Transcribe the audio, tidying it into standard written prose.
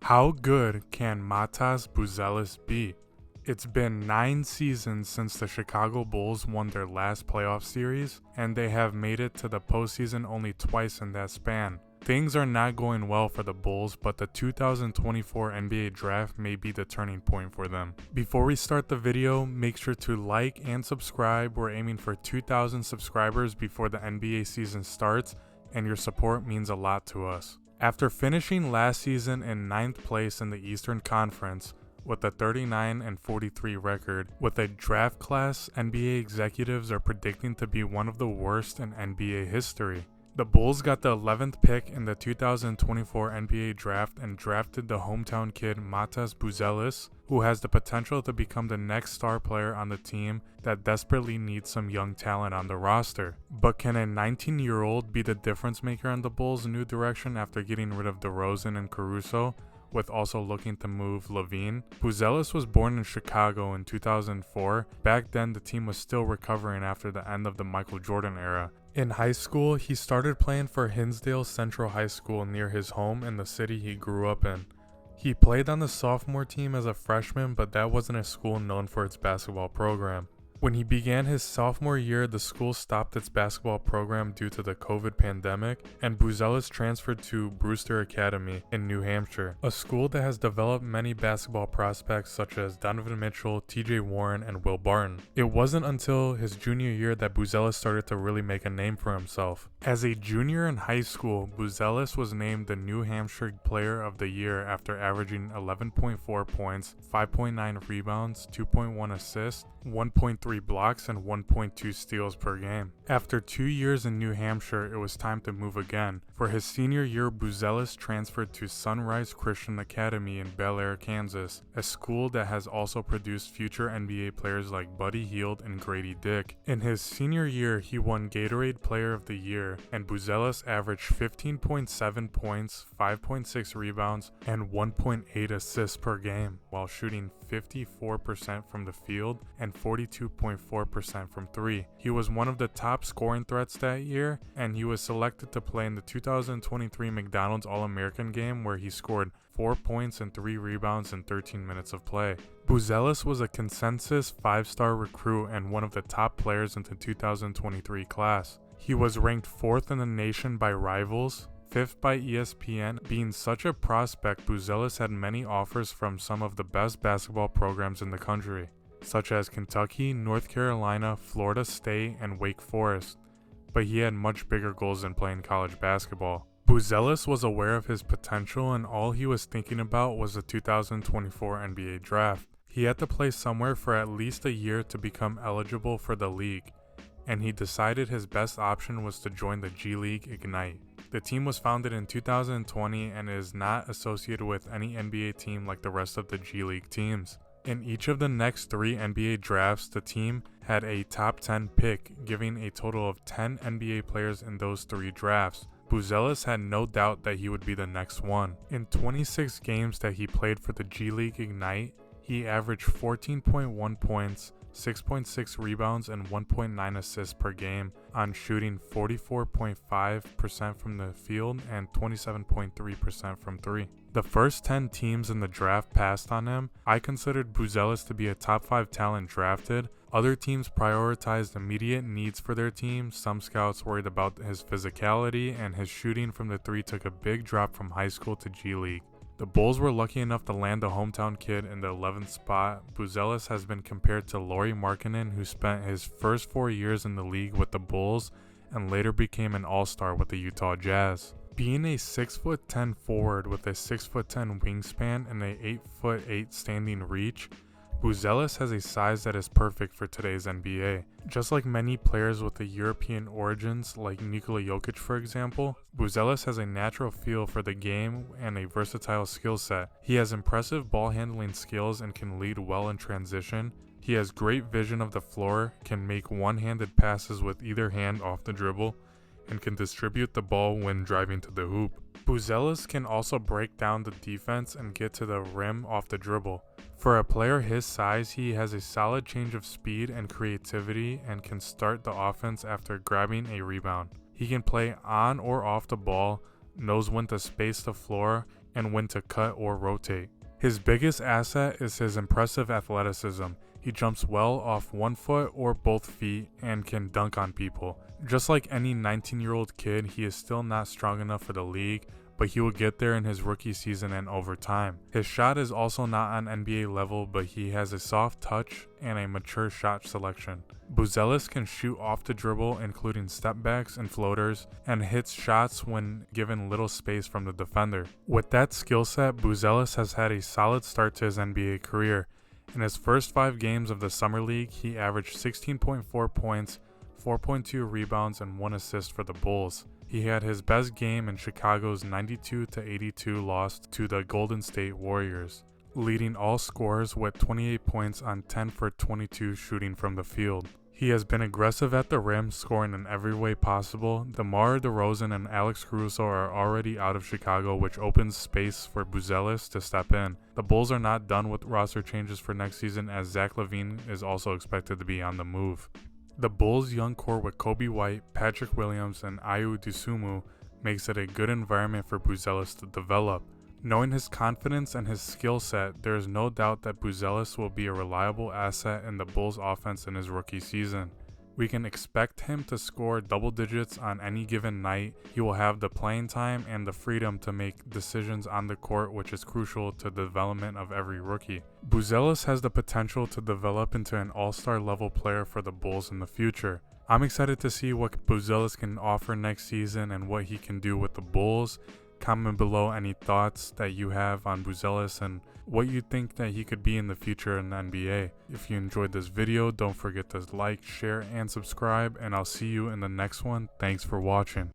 How good can Matas Buzelis be? It's been 9 seasons since the Chicago Bulls won their last playoff series, and they have made it to the postseason only twice in that span. Things are not going well for the Bulls, but the 2024 NBA Draft may be the turning point for them. Before we start the video, make sure to like and subscribe. We're aiming for 2,000 subscribers before the NBA season starts, and your support means a lot to us. After finishing last season in 9th place in the Eastern Conference with a 39-43 record, with a draft class NBA executives are predicting to be one of the worst in NBA history. The Bulls got the 11th pick in the 2024 NBA Draft and drafted the hometown kid Matas Buzelis, who has the potential to become the next star player on the team that desperately needs some young talent on the roster. But can a 19-year-old be the difference maker on the Bulls' new direction after getting rid of DeRozan and Caruso, with also looking to move Levine? Buzelis was born in Chicago in 2004. Back then, the team was still recovering after the end of the Michael Jordan era. In high school, he started playing for Hinsdale Central High School near his home in the city he grew up in. He played on the sophomore team as a freshman, but that wasn't a school known for its basketball program. When he began his sophomore year, the school stopped its basketball program due to the COVID pandemic, and Buzelis transferred to Brewster Academy in New Hampshire, a school that has developed many basketball prospects such as Donovan Mitchell, TJ Warren, and Will Barton. It wasn't until his junior year that Buzelis started to really make a name for himself. As a junior in high school, Buzelis was named the New Hampshire Player of the Year after averaging 11.4 points, 5.9 rebounds, 2.1 assists, 1.3 blocks, and 1.2 steals per game. After 2 years in New Hampshire, it was time to move again. For his senior year, Buzelis transferred to Sunrise Christian Academy in Bel Air, Kansas, a school that has also produced future NBA players like Buddy Hield and Grady Dick. In his senior year, he won Gatorade Player of the Year, and Buzelis averaged 15.7 points, 5.6 rebounds, and 1.8 assists per game, while shooting 54% from the field and 42.4% from three. He was one of the top scoring threats that year, and he was selected to play in the 2023 McDonald's All-American game, where he scored 4 points and 3 rebounds in 13 minutes of play. Buzelis was a consensus 5-star recruit and one of the top players in the 2023 class. He was ranked 4th in the nation by Rivals, 5th by ESPN. Being such a prospect, Buzelis had many offers from some of the best basketball programs in the country, such as Kentucky, North Carolina, Florida State, and Wake Forest, but he had much bigger goals than playing college basketball. Buzelis was aware of his potential, and all he was thinking about was the 2024 NBA Draft. He had to play somewhere for at least a year to become eligible for the league, and he decided his best option was to join the G League Ignite. The team was founded in 2020 and is not associated with any NBA team like the rest of the G League teams. In each of the next 3 NBA drafts, the team had a top 10 pick, giving a total of 10 NBA players in those 3 drafts. Buzelis had no doubt that he would be the next one. In 26 games that he played for the G League Ignite, he averaged 14.1 points, 6.6 rebounds, and 1.9 assists per game on shooting 44.5% from the field and 27.3% from 3. The first 10 teams in the draft passed on him. I considered Buzelis to be a top 5 talent drafted. Other teams prioritized immediate needs for their team. Some scouts worried about his physicality, and his shooting from the 3 took a big drop from high school to G League. The Bulls were lucky enough to land the hometown kid in the 11th spot. Buzelis has been compared to Lauri Markkanen, who spent his first 4 years in the league with the Bulls and later became an all-star with the Utah Jazz. Being a 6'10" forward with a 6'10" wingspan and a 8'8" standing reach, Buzelis has a size that is perfect for today's NBA. Just like many players with the European origins, like Nikola Jokic for example, Buzelis has a natural feel for the game and a versatile skill set. He has impressive ball handling skills and can lead well in transition. He has great vision of the floor, can make one-handed passes with either hand off the dribble, and can distribute the ball when driving to the hoop. Buzelis can also break down the defense and get to the rim off the dribble. For a player his size, he has a solid change of speed and creativity and can start the offense after grabbing a rebound. He can play on or off the ball, knows when to space the floor, and when to cut or rotate. His biggest asset is his impressive athleticism. He jumps well off one foot or both feet and can dunk on people. Just like any 19-year-old kid, he is still not strong enough for the league, but he will get there in his rookie season and over time. His shot is also not on NBA level, but he has a soft touch and a mature shot selection. Buzelis can shoot off the dribble, including stepbacks and floaters, and hits shots when given little space from the defender. With that skill set, Buzelis has had a solid start to his NBA career. In his first 5 games of the Summer League, he averaged 16.4 points, 4.2 rebounds, and 1 assist for the Bulls. He had his best game in Chicago's 92-82 loss to the Golden State Warriors, leading all scorers with 28 points on 10 for 22 shooting from the field. He has been aggressive at the rim, scoring in every way possible. DeMar DeRozan and Alex Caruso are already out of Chicago, which opens space for Buzelis to step in. The Bulls are not done with roster changes for next season, as Zach LaVine is also expected to be on the move. The Bulls' young core with Kobe White, Patrick Williams, and Ayo Dosunmu makes it a good environment for Buzelis to develop. Knowing his confidence and his skill set, there is no doubt that Buzelis will be a reliable asset in the Bulls' offense in his rookie season. We can expect him to score double digits on any given night. He will have the playing time and the freedom to make decisions on the court, which is crucial to the development of every rookie. Buzelis has the potential to develop into an all-star level player for the Bulls in the future. I'm excited to see what Buzelis can offer next season and what he can do with the Bulls. Comment below any thoughts that you have on Buzelis and what you think that he could be in the future in the NBA. If you enjoyed this video, don't forget to like, share, and subscribe, and I'll see you in the next one. Thanks for watching.